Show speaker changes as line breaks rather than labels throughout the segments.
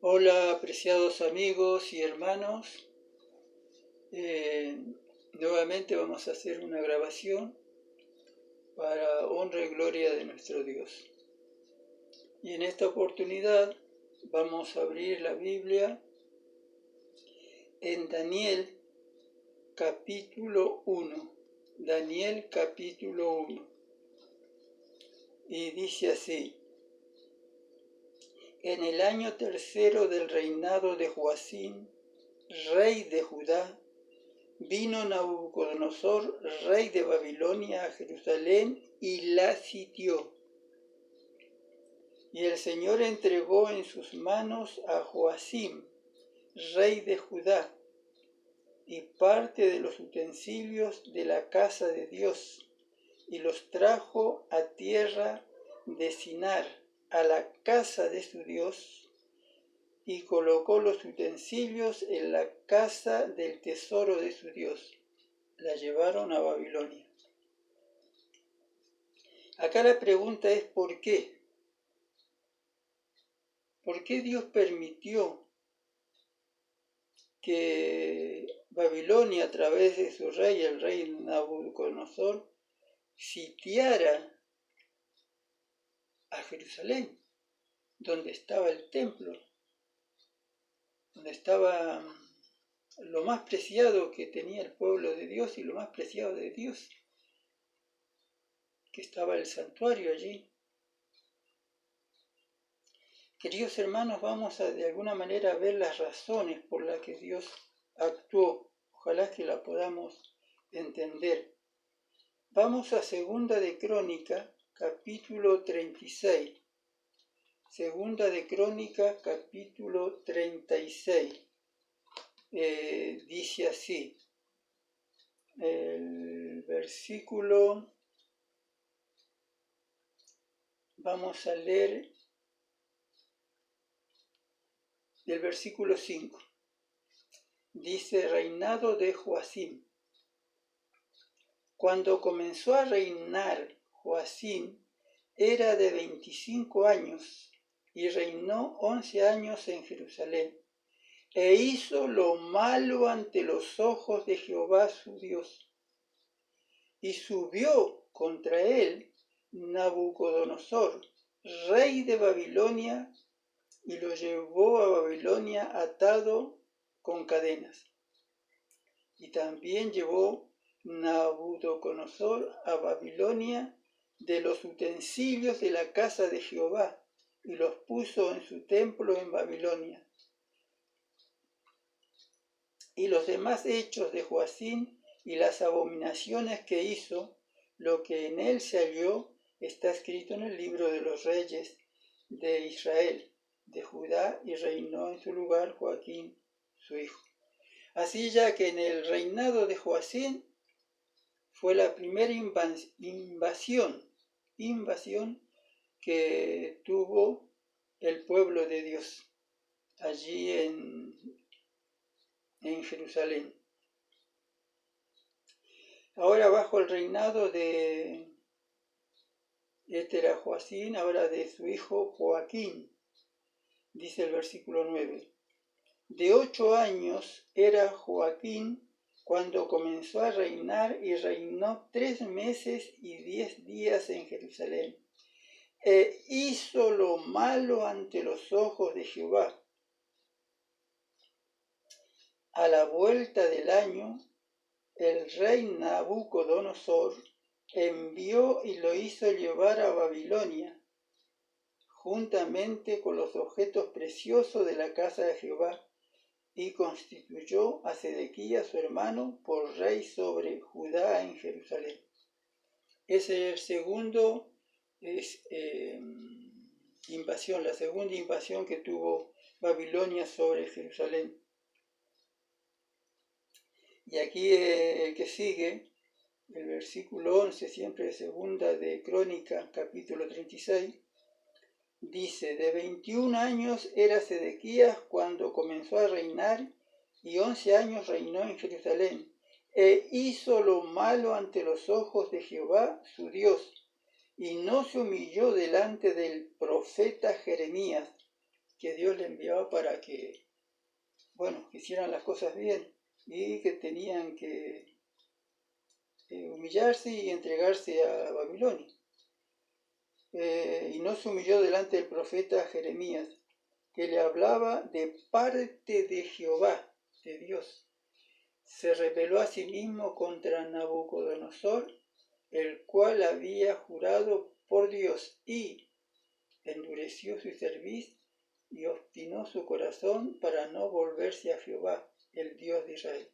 Hola, apreciados amigos y hermanos. Nuevamente vamos a hacer una grabación para honra y gloria de nuestro Dios. Y en esta oportunidad vamos a abrir la Biblia en Daniel capítulo 1. Daniel capítulo 1. Y dice así: En el año tercero del reinado de Joacim, rey de Judá, vino Nabucodonosor, rey de Babilonia, a Jerusalén y la sitió. Y el Señor entregó en sus manos a Joacim, rey de Judá, y parte de los utensilios de la casa de Dios, y los trajo a tierra de Sinar, a la casa de su Dios, y colocó los utensilios en la casa del tesoro de su Dios. La llevaron a Babilonia. Acá la pregunta es ¿por qué? ¿Por qué Dios permitió que Babilonia, a través de su rey, el rey Nabucodonosor, sitiara a Jerusalén, donde estaba el templo, donde estaba lo más preciado que tenía el pueblo de Dios y lo más preciado de Dios, que estaba el santuario allí? Queridos hermanos, vamos a de alguna manera ver las razones por las que Dios actuó. Ojalá que la podamos entender. Vamos a Segunda de Crónica, capítulo 36. Segunda de Crónica, capítulo 36. Dice así, el versículo, vamos a leer del versículo 5. Dice: reinado de Joacim. Cuando comenzó a reinar Joacim, era de 25 años y reinó 11 años en Jerusalén. E hizo lo malo ante los ojos de Jehová su Dios. Y subió contra él Nabucodonosor, rey de Babilonia, y lo llevó a Babilonia atado con cadenas. Y también llevó Nabucodonosor a Babilonia de los utensilios de la casa de Jehová, y los puso en su templo en Babilonia. Y los demás hechos de Joacim y las abominaciones que hizo, lo que en él se halló, está escrito en el libro de los reyes de Israel, de Judá, y reinó en su lugar Joaquín, su hijo. Así ya que en el reinado de Joacim fue la primera invasión que tuvo el pueblo de Dios allí en Jerusalén. Ahora bajo el reinado de Joacim, ahora de su hijo Joaquín, dice el versículo 9. De 8 años era Joaquín cuando comenzó a reinar, y reinó 3 meses y 10 días en Jerusalén. E hizo lo malo ante los ojos de Jehová. A la vuelta del año, el rey Nabucodonosor envió y lo hizo llevar a Babilonia, juntamente con los objetos preciosos de la casa de Jehová, y constituyó a Sedequías su hermano por rey sobre Judá en Jerusalén. Ese es el segundo invasión, la segunda invasión que tuvo Babilonia sobre Jerusalén. Y aquí el que sigue, el versículo 11, siempre de Segunda de Crónica, capítulo 36, dice: de 21 años era Sedequías cuando comenzó a reinar, y 11 años reinó en Jerusalén, e hizo lo malo ante los ojos de Jehová su Dios, y no se humilló delante del profeta Jeremías, que Dios le enviaba para que, bueno, que hicieran las cosas bien y que tenían que humillarse y entregarse a Babilonia. Y no se humilló delante del profeta Jeremías, que le hablaba de parte de Jehová, de Dios. Se rebeló a sí mismo contra Nabucodonosor, el cual había jurado por Dios, y endureció su cerviz y obstinó su corazón para no volverse a Jehová, el Dios de Israel.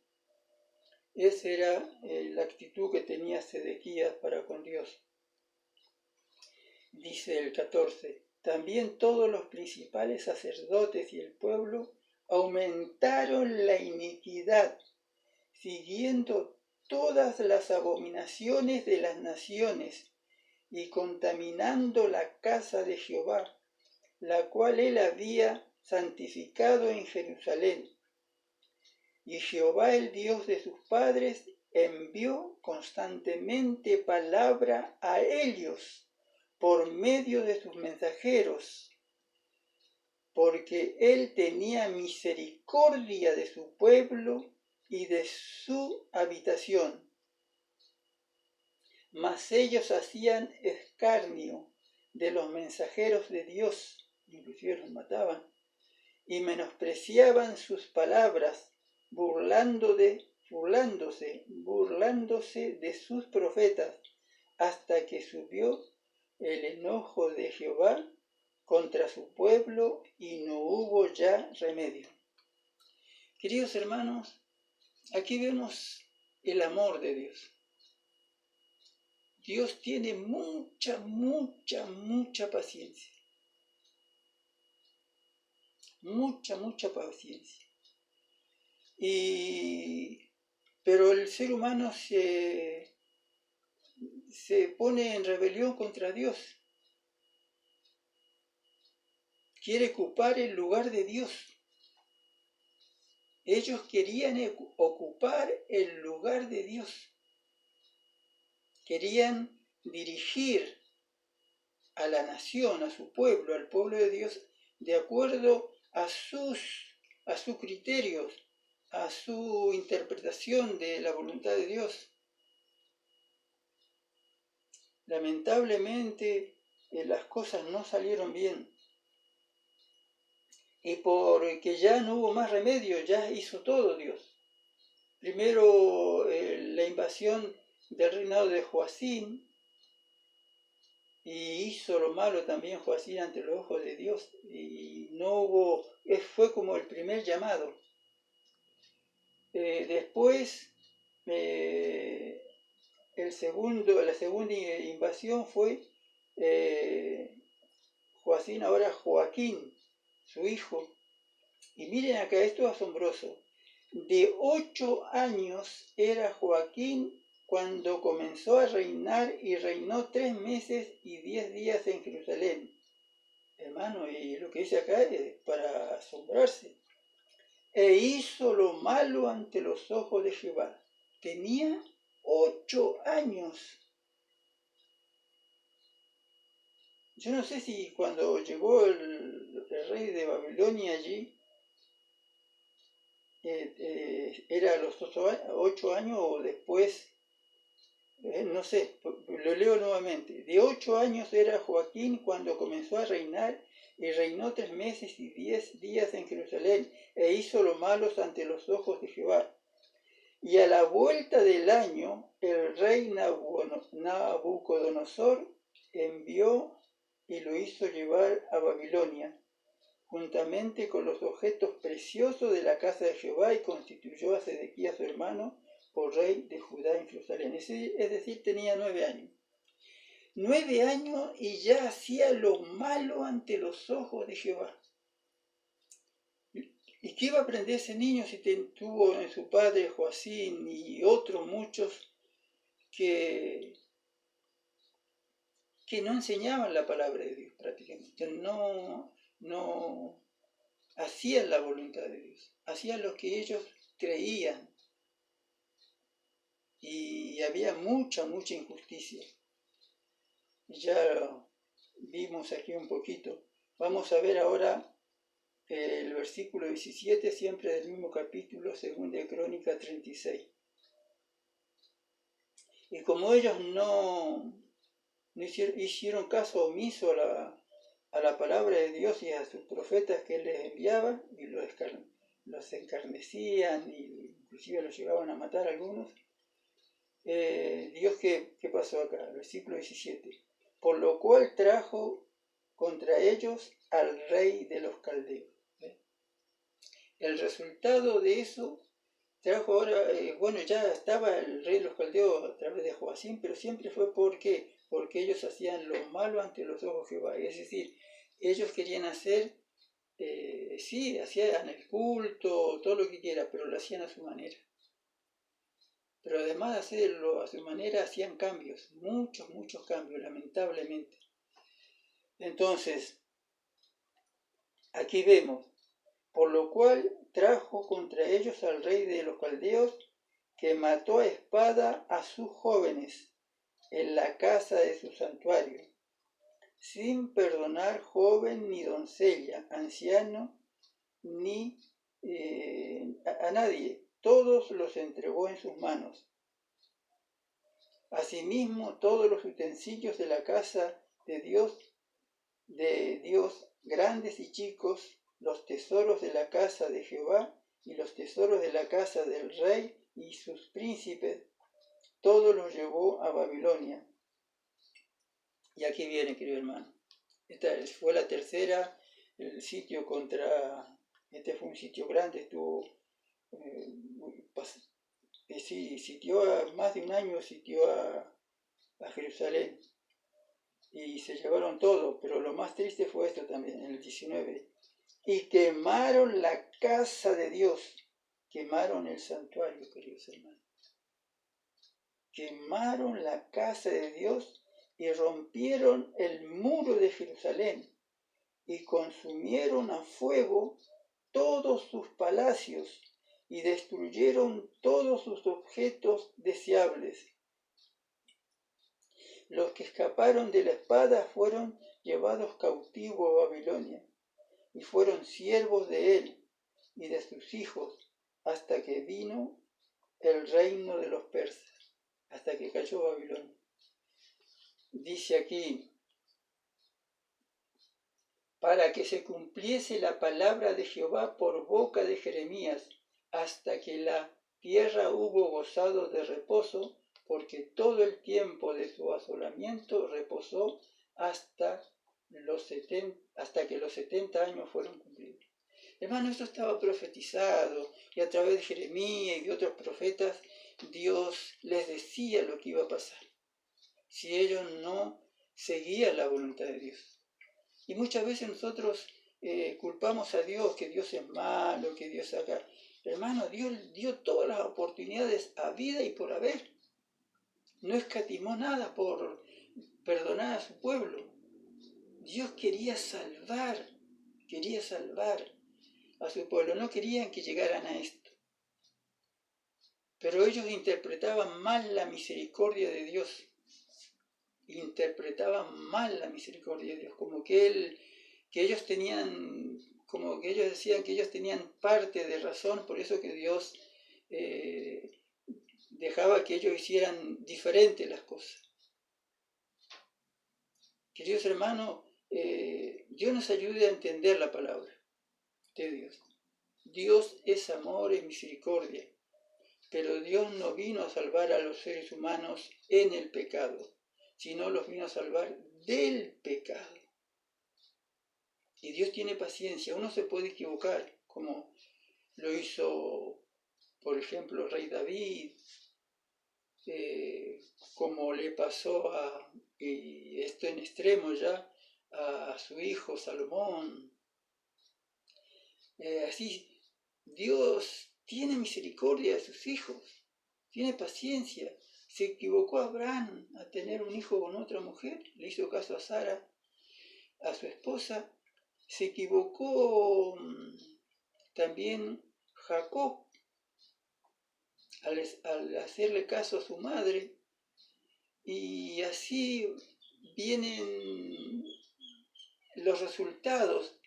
Esa era la actitud que tenía Sedequías para con Dios. Dice el 14, también todos los principales sacerdotes y el pueblo aumentaron la iniquidad, siguiendo todas las abominaciones de las naciones y contaminando la casa de Jehová, la cual él había santificado en Jerusalén. Y Jehová, el Dios de sus padres, envió constantemente palabra a ellos por medio de sus mensajeros, porque él tenía misericordia de su pueblo y de su habitación. Mas ellos hacían escarnio de los mensajeros de Dios, inclusive los mataban, y menospreciaban sus palabras, burlándose de sus profetas, hasta que subió el enojo de Jehová contra su pueblo y no hubo ya remedio. Queridos hermanos, aquí vemos el amor de Dios. Dios tiene mucha paciencia. Mucha paciencia. Pero el ser humano se pone en rebelión contra Dios. Quiere ocupar el lugar de Dios. Ellos querían ocupar el lugar de Dios. Querían dirigir a la nación, a su pueblo, al pueblo de Dios, de acuerdo a sus criterios, a su interpretación de la voluntad de Dios. Lamentablemente las cosas no salieron bien. Y porque ya no hubo más remedio, ya hizo todo Dios. Primero la invasión del reinado de Joacín, y hizo lo malo también Joacín ante los ojos de Dios, y no hubo, fue como el primer llamado. Después, la segunda invasión fue Joacín, ahora Joaquín, su hijo. Y miren acá, esto es asombroso. De 8 años era Joaquín cuando comenzó a reinar, y reinó 3 meses y 10 días en Jerusalén. Hermano, y lo que dice acá es para asombrarse. E hizo lo malo ante los ojos de Jehová. Tenía 8 años. Yo no sé si cuando llegó el rey de Babilonia allí, era a los 8 años o después, no sé, lo leo nuevamente. De 8 años era Joaquín cuando comenzó a reinar, y reinó 3 meses y 10 días en Jerusalén, e hizo lo malo ante los ojos de Jehová. Y a la vuelta del año, el rey Nabucodonosor envió y lo hizo llevar a Babilonia, juntamente con los objetos preciosos de la casa de Jehová, y constituyó a Sedequías su hermano por rey de Judá en Jerusalén. Es decir, tenía 9 años. 9 años y ya hacía lo malo ante los ojos de Jehová. ¿Y qué iba a aprender ese niño si tuvo en su padre Joacín y otros muchos que no enseñaban la palabra de Dios prácticamente? No hacían la voluntad de Dios, hacían lo que ellos creían. Y había mucha injusticia. Ya vimos aquí un poquito. Vamos a ver ahora el versículo 17, siempre del mismo capítulo, 2 de Crónica 36. Y como ellos no hicieron caso omiso a la palabra de Dios y a sus profetas que Él les enviaba, y los encarnecían, y inclusive los llegaban a matar a algunos, Dios, ¿qué pasó acá? Versículo 17. Por lo cual trajo contra ellos al rey de los caldeos. El resultado de eso trajo ahora, bueno, ya estaba el rey de los caldeos a través de Joacim, pero siempre fue porque ellos hacían lo malo ante los ojos de Jehová. Es decir, ellos querían hacer, sí, hacían el culto, todo lo que quiera, pero lo hacían a su manera. Pero además de hacerlo a su manera, hacían cambios, muchos cambios, lamentablemente. Entonces, aquí vemos, por lo cual trajo contra ellos al rey de los caldeos, que mató a espada a sus jóvenes en la casa de su santuario, sin perdonar joven ni doncella, anciano, ni a nadie. Todos los entregó en sus manos. Asimismo, todos los utensilios de la casa de Dios, grandes y chicos, los tesoros de la casa de Jehová y los tesoros de la casa del rey y sus príncipes, todos los llevó a Babilonia. Y aquí viene, querido hermano. Esta fue la tercera, el sitio contra, este fue un sitio grande, estuvo, sitió a, más de un año, sitió a Jerusalén. Y se llevaron todo, pero lo más triste fue esto también, en el 19. Y quemaron la casa de Dios, quemaron el santuario, queridos hermanos. Quemaron la casa de Dios y rompieron el muro de Jerusalén y consumieron a fuego todos sus palacios y destruyeron todos sus objetos deseables. Los que escaparon de la espada fueron llevados cautivos a Babilonia y fueron siervos de él y de sus hijos hasta que vino el reino de los persas, hasta que cayó Babilonia. Dice aquí, para que se cumpliese la palabra de Jehová por boca de Jeremías, hasta que la tierra hubo gozado de reposo, porque todo el tiempo de su asolamiento reposó hasta que los 70 años fueron cumplidos. Hermano, esto estaba profetizado, y a través de Jeremías y de otros profetas, Dios les decía lo que iba a pasar, si ellos no seguían la voluntad de Dios. Y muchas veces nosotros culpamos a Dios, que Dios es malo, que Dios haga. Hermano, Dios dio todas las oportunidades a vida y por haber. No escatimó nada por perdonar a su pueblo. Dios quería salvar a su pueblo. No querían que llegaran a esto. Pero ellos interpretaban mal la misericordia de Dios. Interpretaban mal la misericordia de Dios, como que ellos tenían, como que ellos decían que ellos tenían parte de razón, por eso que Dios dejaba que ellos hicieran diferentes las cosas. Queridos hermanos, Dios nos ayude a entender la palabra de Dios. Dios es amor y misericordia, pero Dios no vino a salvar a los seres humanos en el pecado, sino los vino a salvar del pecado. Y Dios tiene paciencia. Uno se puede equivocar, como lo hizo, por ejemplo, el rey David, como le pasó y esto en extremo ya, a su hijo Salomón. Así, Dios tiene misericordia de sus hijos, tiene paciencia. Se equivocó Abraham a tener un hijo con otra mujer, le hizo caso a Sara, a su esposa. Se equivocó también Jacob al hacerle caso a su madre, y así vienen los resultados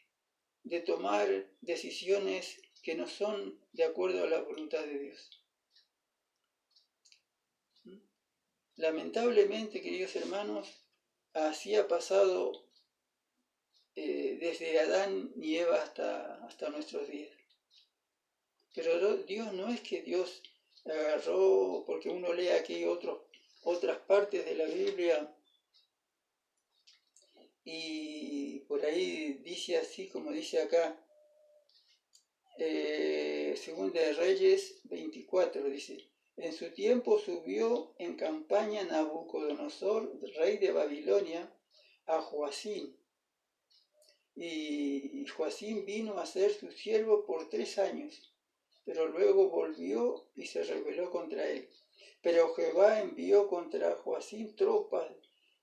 de tomar decisiones que no son de acuerdo a la voluntad de Dios. Lamentablemente, queridos hermanos, así ha pasado desde Adán y Eva hasta nuestros días. Pero Dios no es que Dios agarró, porque uno lee aquí otras partes de la Biblia y por ahí dice así como dice acá, Segunda de Reyes 24, dice: en su tiempo subió en campaña Nabucodonosor, rey de Babilonia, a Joacim, y Joacim vino a ser su siervo por 3 años, pero luego volvió y se rebeló contra él. Pero Jehová envió contra Joacim tropas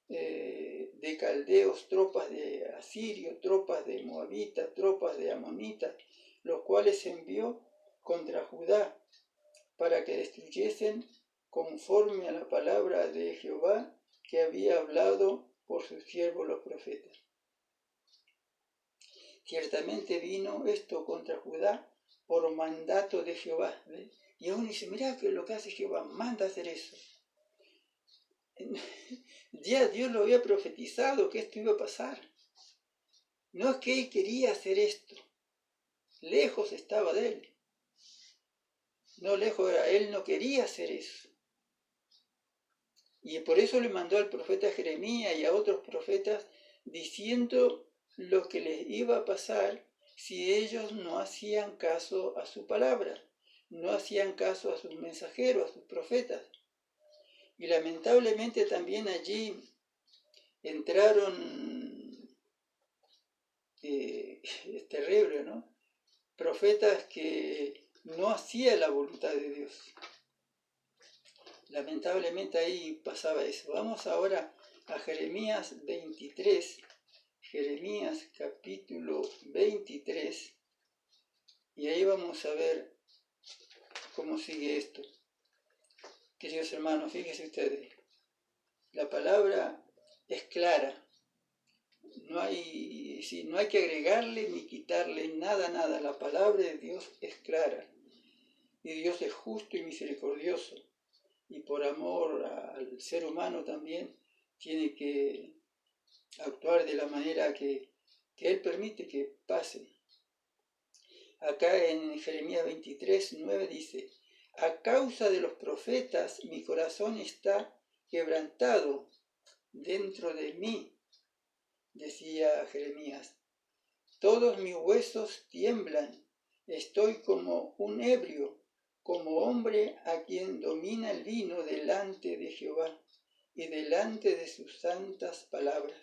de caldeos, tropas de asirio, tropas de moabitas, tropas de amonitas, los cuales envió contra Judá para que destruyesen conforme a la palabra de Jehová que había hablado por sus siervos los profetas. Ciertamente vino esto contra Judá por mandato de Jehová. ¿Ves? Y aún dice, mirá que lo que hace Jehová, manda hacer eso. Ya Dios lo había profetizado que esto iba a pasar. No es que él quería hacer esto, lejos estaba de él. No lejos era, él no quería hacer eso. Y por eso le mandó al profeta Jeremías y a otros profetas diciendo lo que les iba a pasar si ellos no hacían caso a su palabra, no hacían caso a sus mensajeros, a sus profetas. Y lamentablemente también allí entraron, es terrible, ¿no? Profetas que no hacían la voluntad de Dios. Lamentablemente ahí pasaba eso. Vamos ahora a Jeremías 23, Jeremías capítulo 23, y ahí vamos a ver cómo sigue esto. Queridos hermanos, fíjense ustedes, la palabra es clara. No hay que agregarle ni quitarle nada. La palabra de Dios es clara. Y Dios es justo y misericordioso. Y por amor al ser humano también tiene que actuar de la manera que Él permite que pase. Acá en Jeremías 23, 9 dice: a causa de los profetas mi corazón está quebrantado dentro de mí, decía Jeremías. Todos mis huesos tiemblan, estoy como un ebrio, como hombre a quien domina el vino delante de Jehová y delante de sus santas palabras.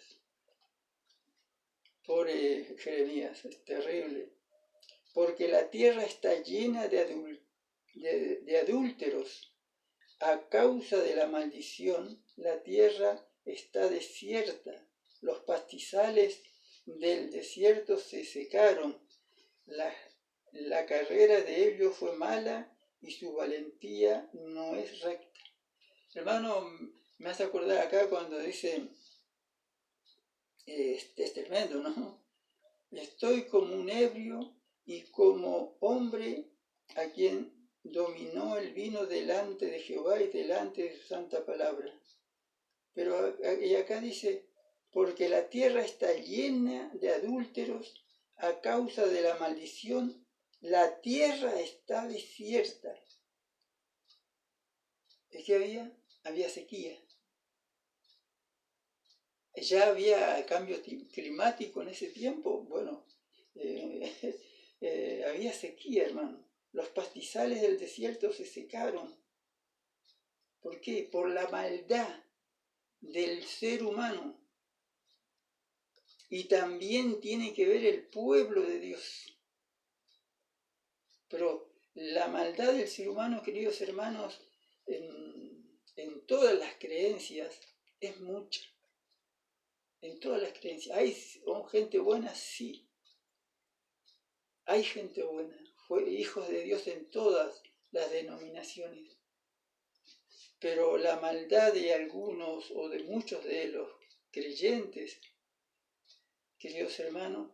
Pobre Jeremías, es terrible, porque la tierra está llena de adúlteros. A causa de la maldición, la tierra está desierta, los pastizales del desierto se secaron, la carrera de ellos fue mala y su valentía no es recta. Hermano, me hace acordar acá cuando dice, es tremendo, ¿no? Estoy como un ebrio y como hombre a quien dominó el vino delante de Jehová y delante de su santa palabra. Pero y acá dice, porque la tierra está llena de adúlteros a causa de la maldición, la tierra está desierta. ¿Qué había sequía. Ya había cambio climático en ese tiempo. Bueno, había sequía, hermano. Los pastizales del desierto se secaron. ¿Por qué? Por la maldad del ser humano. Y también tiene que ver el pueblo de Dios. Pero la maldad del ser humano, queridos hermanos, en todas las creencias es mucha. En todas las creencias. ¿Hay gente buena? Sí. Hay gente buena. Fue hijos de Dios en todas las denominaciones. Pero la maldad de algunos o de muchos de los creyentes, queridos hermanos,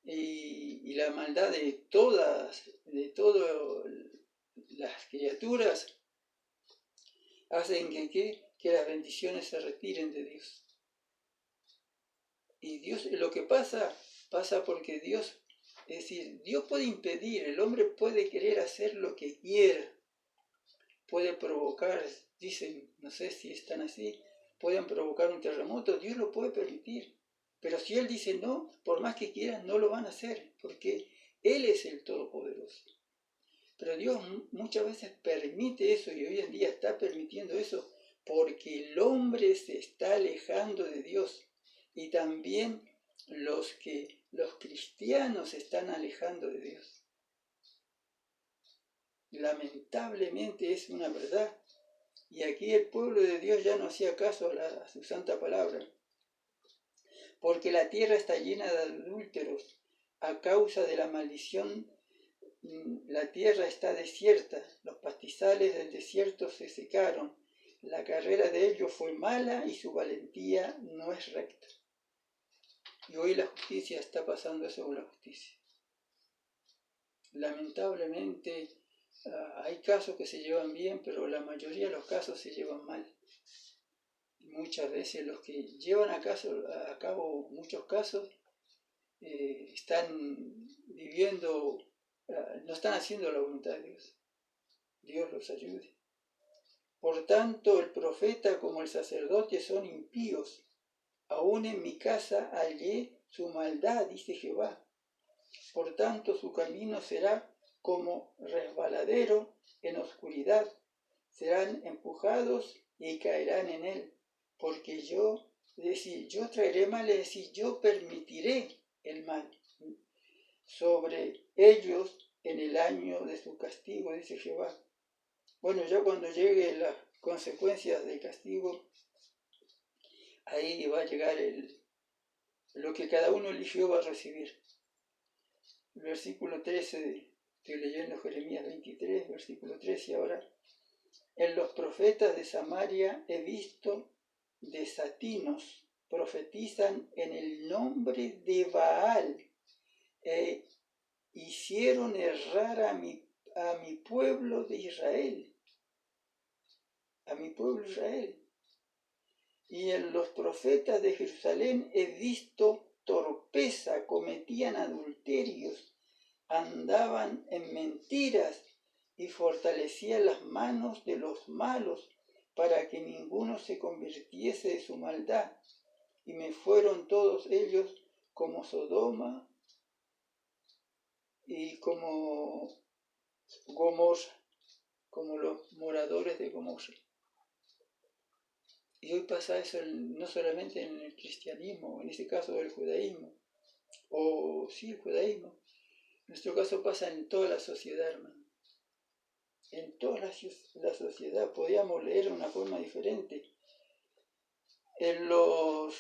y la maldad de todas las criaturas hacen que las bendiciones se retiren de Dios. Y Dios, lo que pasa porque Dios, es decir, Dios puede impedir, el hombre puede querer hacer lo que quiera, puede provocar, dicen, no sé si están así, pueden provocar un terremoto, Dios lo puede permitir. Pero si Él dice no, por más que quieran, no lo van a hacer, porque Él es el Todopoderoso. Pero Dios muchas veces permite eso, y hoy en día está permitiendo eso, porque el hombre se está alejando de Dios. Y también los cristianos se están alejando de Dios. Lamentablemente es una verdad. Y aquí el pueblo de Dios ya no hacía caso a su santa palabra. Porque la tierra está llena de adúlteros. A causa de la maldición, la tierra está desierta. Los pastizales del desierto se secaron. La carrera de ellos fue mala y su valentía no es recta. Y hoy la justicia está pasando eso con la justicia. Lamentablemente hay casos que se llevan bien, pero la mayoría de los casos se llevan mal. Muchas veces los que llevan a cabo muchos casos están viviendo, no están haciendo la voluntad de Dios. Dios los ayude. Por tanto, el profeta como el sacerdote son impíos. Aún en mi casa hallé su maldad, dice Jehová. Por tanto, su camino será como resbaladero en oscuridad. Serán empujados y caerán en él. Porque yo traeré mal, es decir, yo permitiré el mal sobre ellos en el año de su castigo, dice Jehová. Bueno, ya cuando lleguen las consecuencias del castigo, ahí va a llegar lo que cada uno eligió va a recibir. El versículo 13, estoy leyendo Jeremías 23, versículo 13 ahora. En los profetas de Samaria he visto desatinos, profetizan en el nombre de Baal, e hicieron errar a mi pueblo de Israel, a mi pueblo Israel. Y en los profetas de Jerusalén he visto torpeza, cometían adulterios, andaban en mentiras y fortalecían las manos de los malos para que ninguno se convirtiese de su maldad. Y me fueron todos ellos como Sodoma y como Gomorra, como los moradores de Gomorra. Y hoy pasa eso no solamente en el cristianismo, en este caso el judaísmo, o sí, el judaísmo. En nuestro caso pasa en toda la sociedad, hermano. En toda la sociedad podíamos leer de una forma diferente. En los,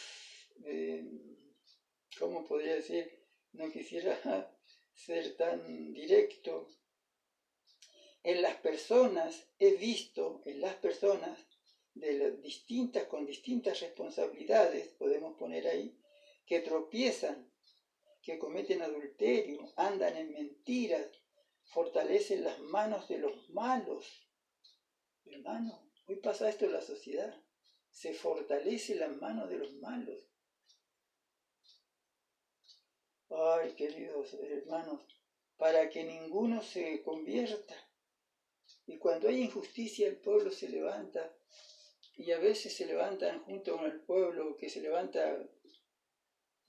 ¿cómo podría decir? No quisiera ser tan directo. En las personas, he visto en las personas con distintas responsabilidades, podemos poner ahí, que tropiezan, que cometen adulterio, andan en mentiras, fortalecen las manos de los malos. Hermano, hoy pasa esto en la sociedad, se fortalece las manos de los malos. Ay, queridos hermanos, para que ninguno se convierta. Y cuando hay injusticia, el pueblo se levanta, y a veces se levantan junto con el pueblo que se levanta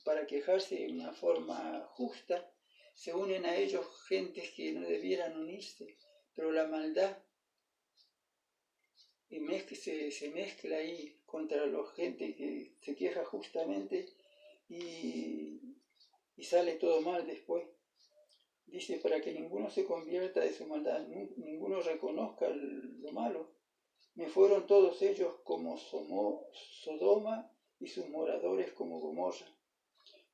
para quejarse de una forma justa, se unen a ellos gentes que no debieran unirse, pero la maldad se mezcla ahí contra la gente que se queja justamente y sale todo mal después. Dice, para que ninguno se convierta de su maldad, ninguno reconozca lo malo. Me fueron todos ellos como Sodoma y sus moradores como Gomorra.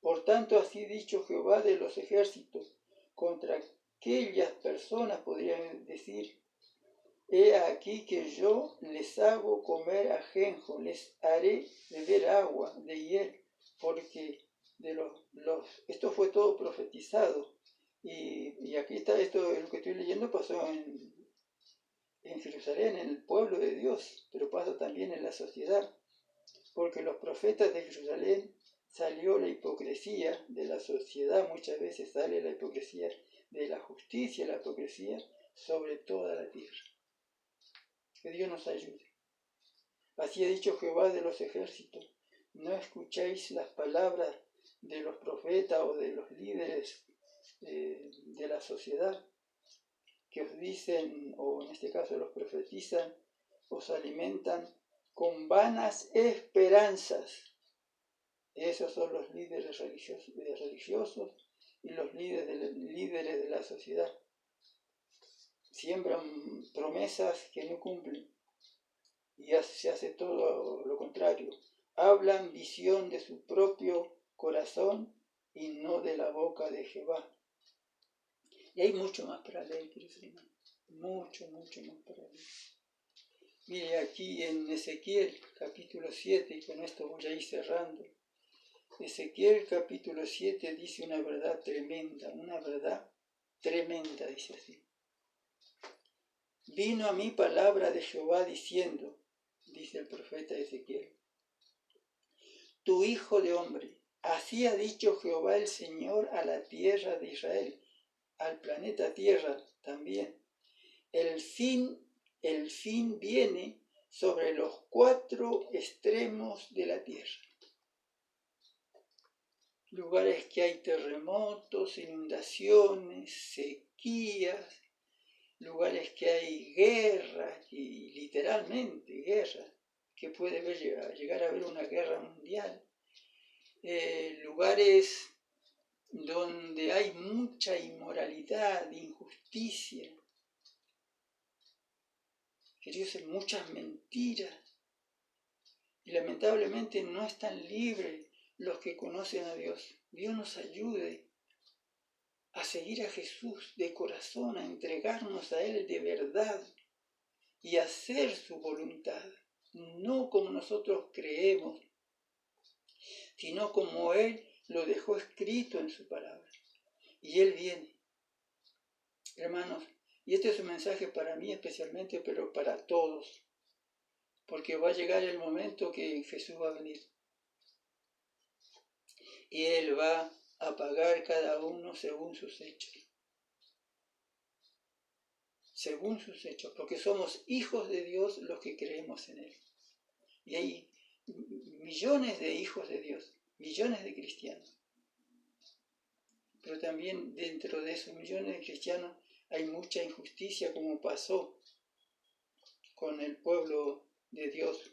Por tanto, así dicho Jehová de los ejércitos, contra aquellas personas podrían decir, he aquí que yo les hago comer ajenjo, les haré beber agua de hiel, porque esto fue todo profetizado. Y aquí está, esto es lo que estoy leyendo, pasó en Jerusalén, en el pueblo de Dios, pero pasa también en la sociedad, porque los profetas de Jerusalén salió la hipocresía de la sociedad, muchas veces sale la hipocresía de la justicia, la hipocresía sobre toda la tierra. Que Dios nos ayude. Así ha dicho Jehová de los ejércitos, no escuchéis las palabras de los profetas o de los líderes de la sociedad que os dicen, o en este caso los profetizan, os alimentan con vanas esperanzas. Esos son los líderes religiosos y los líderes de la sociedad. Siembran promesas que no cumplen y se hace todo lo contrario. Hablan visión de su propio corazón y no de la boca de Jehová. Y hay mucho más para leer, queridos hermanos. Mucho más para leer. Mire aquí en Ezequiel capítulo 7, y con esto voy a ir cerrando. Ezequiel capítulo 7 dice una verdad tremenda, dice así. Vino a mí palabra de Jehová diciendo, dice el profeta Ezequiel, tu hijo de hombre, así ha dicho Jehová el Señor a la tierra de Israel, al planeta Tierra también. El fin viene sobre los 4 extremos de la tierra. Lugares que hay terremotos, inundaciones, sequías, lugares que hay guerras, y literalmente guerras, que puede llegar a haber una guerra mundial. Lugares donde hay mucha inmoralidad, injusticia, queridos, muchas mentiras. Y lamentablemente no están libres los que conocen a Dios. Dios nos ayude a seguir a Jesús de corazón, a entregarnos a Él de verdad y a hacer su voluntad, no como nosotros creemos, sino como Él lo dejó escrito en su palabra. Y Él viene. Hermanos, y este es un mensaje para mí especialmente, pero para todos, porque va a llegar el momento que Jesús va a venir. Y Él va a pagar cada uno según sus hechos. Según sus hechos, porque somos hijos de Dios los que creemos en Él. Y hay millones de hijos de Dios, millones de cristianos. Pero también dentro de esos millones de cristianos hay mucha injusticia, como pasó con el pueblo de Dios,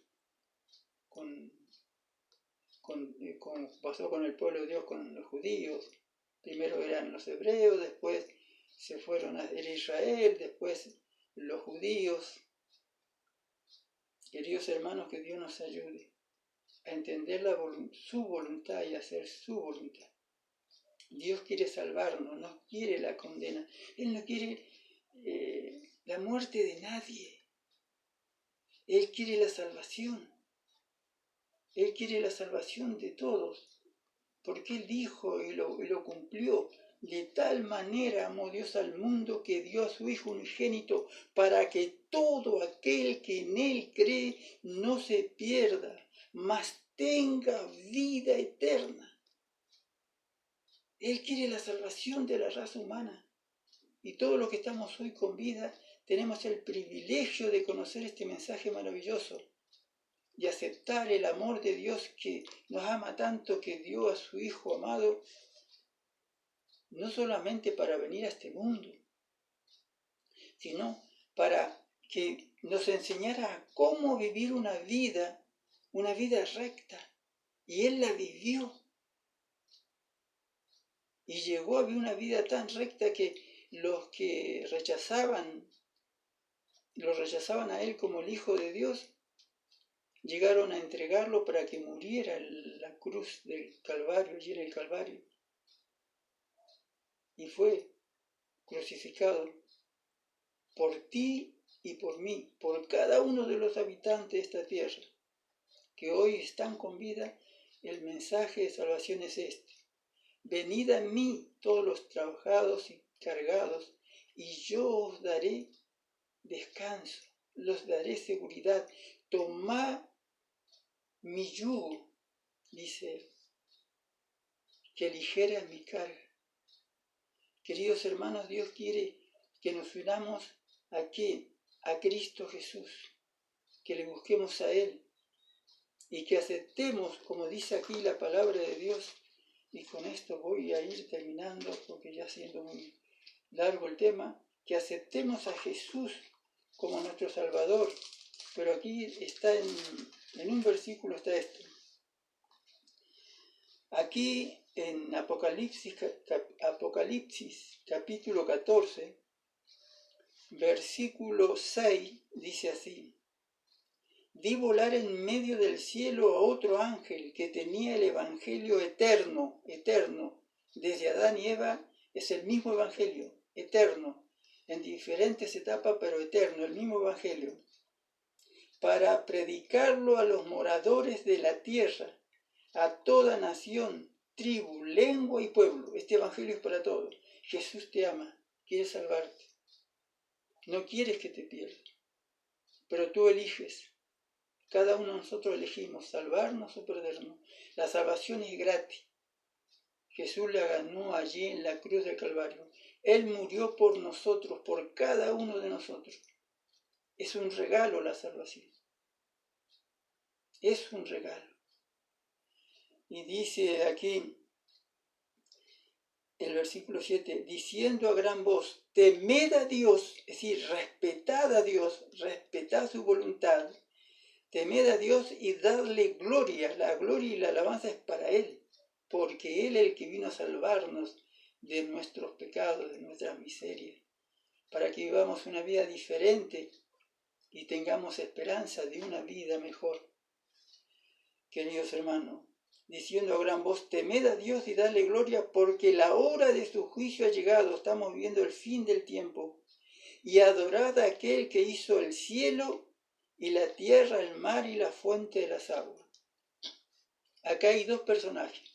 pasó con el pueblo de Dios, con los judíos. Primero eran los hebreos, después se fueron a Israel, después los judíos. Queridos hermanos, que Dios nos ayude a entender su voluntad y hacer su voluntad. Dios quiere salvarnos, no quiere la condena. Él no quiere la muerte de nadie. Él quiere la salvación. Él quiere la salvación de todos. Porque Él dijo y lo cumplió. De tal manera amó Dios al mundo que dio a su Hijo unigénito para que todo aquel que en Él cree no se pierda, mas tenga vida eterna. Él quiere la salvación de la raza humana. Y todos los que estamos hoy con vida tenemos el privilegio de conocer este mensaje maravilloso y aceptar el amor de Dios que nos ama tanto, que dio a su Hijo amado, no solamente para venir a este mundo, sino para que nos enseñara cómo vivir una vida recta. Y Él la vivió. Y llegó a vivir una vida tan recta que los que lo rechazaban a Él como el Hijo de Dios, llegaron a entregarlo para que muriera en la cruz del Calvario, allí en el Calvario. Y fue crucificado por ti y por mí, por cada uno de los habitantes de esta tierra, que hoy están con vida. El mensaje de salvación es este. venid a mí todos los trabajados y cargados, y yo os daré descanso, los daré seguridad. Tomad mi yugo, dice él, que ligera es mi carga. Queridos hermanos, Dios quiere que nos unamos aquí, a Cristo Jesús, que le busquemos a Él y que aceptemos, como dice aquí la palabra de Dios, y con esto voy a ir terminando porque ya siendo muy largo el tema, que aceptemos a Jesús como nuestro Salvador. Pero aquí está en un versículo está esto. Aquí en Apocalipsis capítulo 14, versículo 6, dice así: vi volar en medio del cielo a otro ángel que tenía el evangelio eterno, desde Adán y Eva es el mismo evangelio, eterno, en diferentes etapas, pero eterno, el mismo evangelio, para predicarlo a los moradores de la tierra, a toda nación, tribu, lengua y pueblo. Este evangelio es para todos. Jesús te ama, quiere salvarte. No quieres que te pierdas, pero tú eliges. Cada uno de nosotros elegimos salvarnos o perdernos. La salvación es gratis. Jesús la ganó allí en la cruz del Calvario. Él murió por nosotros, por cada uno de nosotros. Es un regalo la salvación. Es un regalo. Y dice aquí el versículo 7, diciendo a gran voz, temed a Dios, es decir, respetad a Dios, respetad su voluntad, temed a Dios y dadle gloria. La gloria y la alabanza es para Él, porque Él es el que vino a salvarnos de nuestros pecados, de nuestras miserias, para que vivamos una vida diferente y tengamos esperanza de una vida mejor. Queridos hermanos, diciendo a gran voz, temed a Dios y dadle gloria, porque la hora de su juicio ha llegado. Estamos viviendo el fin del tiempo. Y adorad a aquel que hizo el cielo y la tierra, el mar y la fuente de las aguas. Acá hay dos personajes.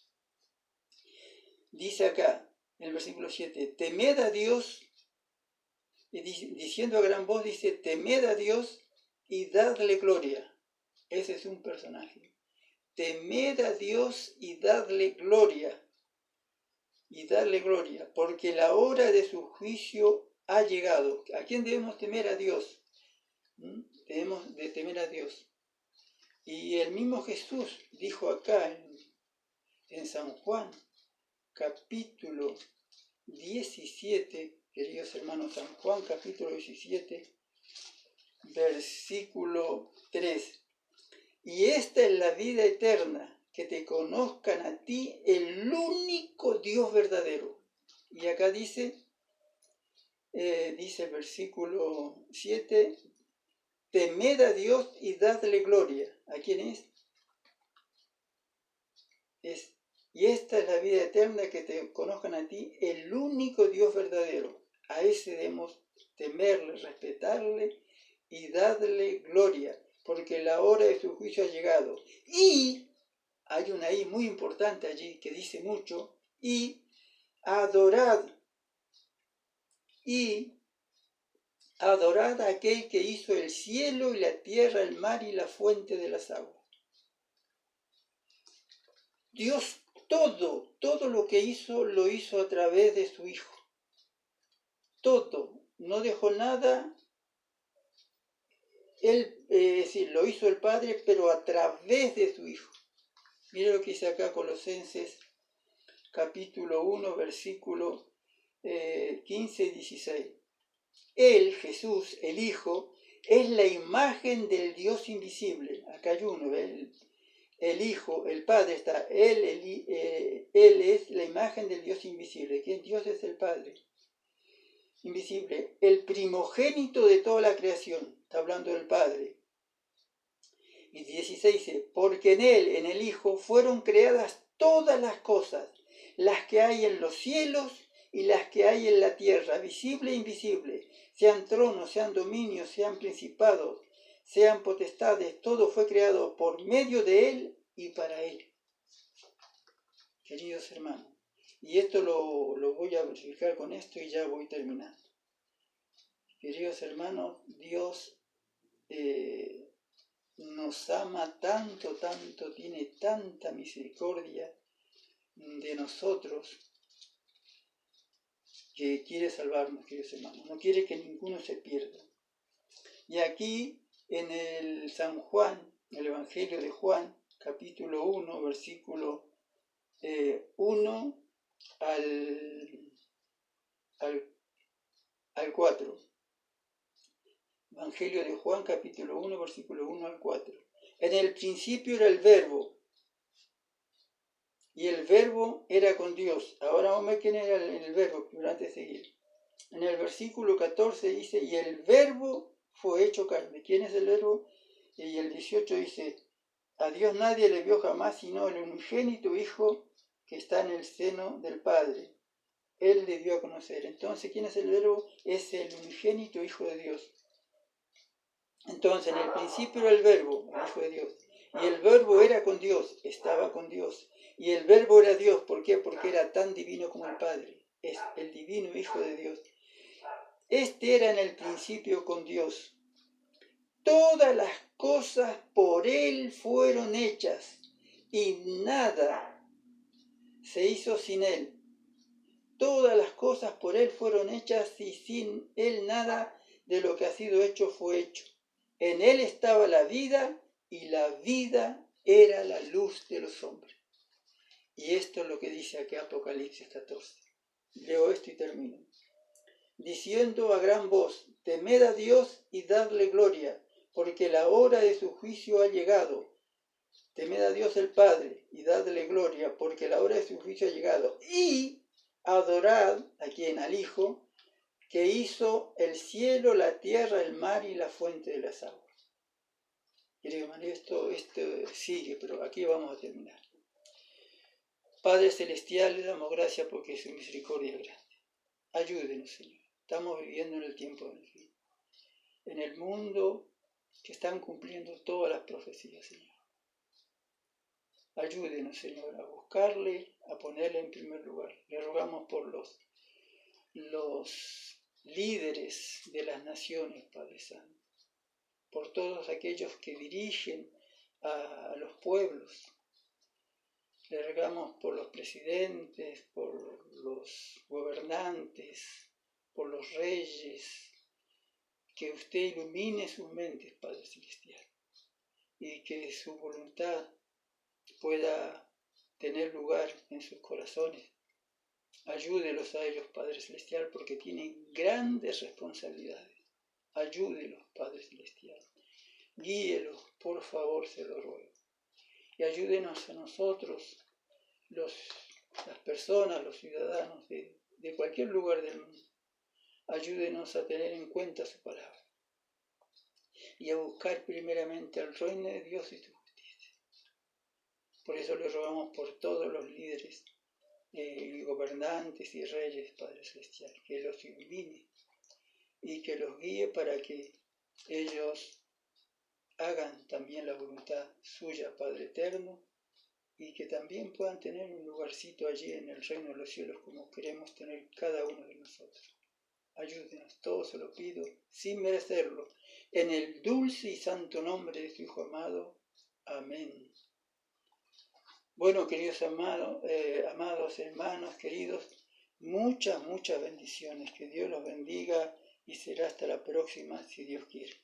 Dice acá, en el versículo 7, temed a Dios, y diciendo a gran voz, dice, temed a Dios y dadle gloria. Ese es un personaje. Temed a Dios y dadle gloria, porque la hora de su juicio ha llegado. ¿A quién debemos temer? A Dios. Debemos de temer a Dios. Y el mismo Jesús dijo acá en San Juan, capítulo 17, queridos hermanos, San Juan, capítulo 17, versículo 3. Y esta es la vida eterna, que te conozcan a ti, el único Dios verdadero. Y acá dice el versículo 7, temed a Dios y dadle gloria. ¿A quién es? Y esta es la vida eterna, que te conozcan a ti, el único Dios verdadero. A ese debemos temerle, respetarle y darle gloria, porque la hora de su juicio ha llegado. Y hay una I muy importante allí que dice mucho, y adorad a aquel que hizo el cielo y la tierra, el mar y la fuente de las aguas. Dios todo lo que hizo, lo hizo a través de su Hijo. Todo, no dejó nada. Él, lo hizo el Padre, pero a través de su Hijo. Mira lo que dice acá Colosenses, capítulo 1, versículo 15 y 16. Él, Jesús, el Hijo, es la imagen del Dios invisible. Acá hay uno, el Hijo, el Padre está. Él es la imagen del Dios invisible. ¿Quién? Dios es el Padre invisible, el primogénito de toda la creación. Está hablando del Padre. Y 16 dice, porque en Él, en el Hijo, fueron creadas todas las cosas, las que hay en los cielos y las que hay en la tierra, visible e invisible, sean tronos, sean dominios, sean principados, sean potestades, todo fue creado por medio de Él y para Él. Queridos hermanos, Y esto lo voy a verificar con esto y ya voy terminando. Queridos hermanos, Dios nos ama tanto, tanto, tiene tanta misericordia de nosotros, que quiere salvarnos, queridos hermanos. No quiere que ninguno se pierda. Y aquí en el San Juan, el Evangelio de Juan, capítulo 1, versículo 1 al 4. Evangelio de Juan, capítulo 1, versículo 1 al 4. En el principio era el Verbo, y el Verbo era con Dios. Ahora vamos a ver quién era el Verbo, pero antes de seguir. En el versículo 14 dice, y el Verbo fue hecho carne. ¿Quién es el Verbo? Y el 18 dice, a Dios nadie le vio jamás, sino el unigénito Hijo que está en el seno del Padre. Él le dio a conocer. Entonces, ¿quién es el Verbo? Es el unigénito Hijo de Dios. Entonces, en el principio era el Verbo, el Hijo de Dios. Y el Verbo era con Dios, estaba con Dios. Y el Verbo era Dios. ¿Por qué? Porque era tan divino como el Padre. Es el divino Hijo de Dios. Este era en el principio con Dios. Todas las cosas por Él fueron hechas, y nada se hizo sin Él. Todas las cosas por Él fueron hechas, y sin Él nada de lo que ha sido hecho fue hecho. En Él estaba la vida, y la vida era la luz de los hombres. Y esto es lo que dice aquí Apocalipsis 14. Leo esto y termino. Diciendo a gran voz, temed a Dios y dadle gloria, porque la hora de su juicio ha llegado. Temed a Dios el Padre y dadle gloria, porque la hora de su juicio ha llegado. Y adorad a quien, al Hijo, que hizo el cielo, la tierra, el mar y la fuente de las aguas. Querido hermano, esto sigue, pero aquí vamos a terminar. Padre Celestial, le damos gracias porque su misericordia es grande. Ayúdenos, Señor. Estamos viviendo en el tiempo del fin. En el mundo que están cumpliendo todas las profecías, Señor. Ayúdenos, Señor, a buscarle, a ponerle en primer lugar. Le rogamos por los líderes de las naciones, Padre Santo, por todos aquellos que dirigen a los pueblos. Le rogamos por los presidentes, por los gobernantes, por los reyes, que usted ilumine sus mentes, Padre Celestial, y que su voluntad pueda tener lugar en sus corazones. Ayúdelos a ellos, Padre Celestial, porque tienen grandes responsabilidades. Ayúdelos, Padre Celestial. Guíelos, por favor, se lo ruego. Y ayúdenos a nosotros, las personas, los ciudadanos de cualquier lugar del mundo. Ayúdenos a tener en cuenta su palabra y a buscar primeramente el reino de Dios y su justicia. Por eso le rogamos por todos los líderes, gobernantes y reyes, Padre Celestial, que los ilumine y que los guíe para que ellos hagan también la voluntad suya, Padre Eterno, y que también puedan tener un lugarcito allí en el reino de los cielos como queremos tener cada uno de nosotros. Ayúdenos, todo se lo pido sin merecerlo, en el dulce y santo nombre de su Hijo amado. Amén. Bueno, queridos amados hermanos, queridos, muchas bendiciones. Que Dios los bendiga y será hasta la próxima, si Dios quiere.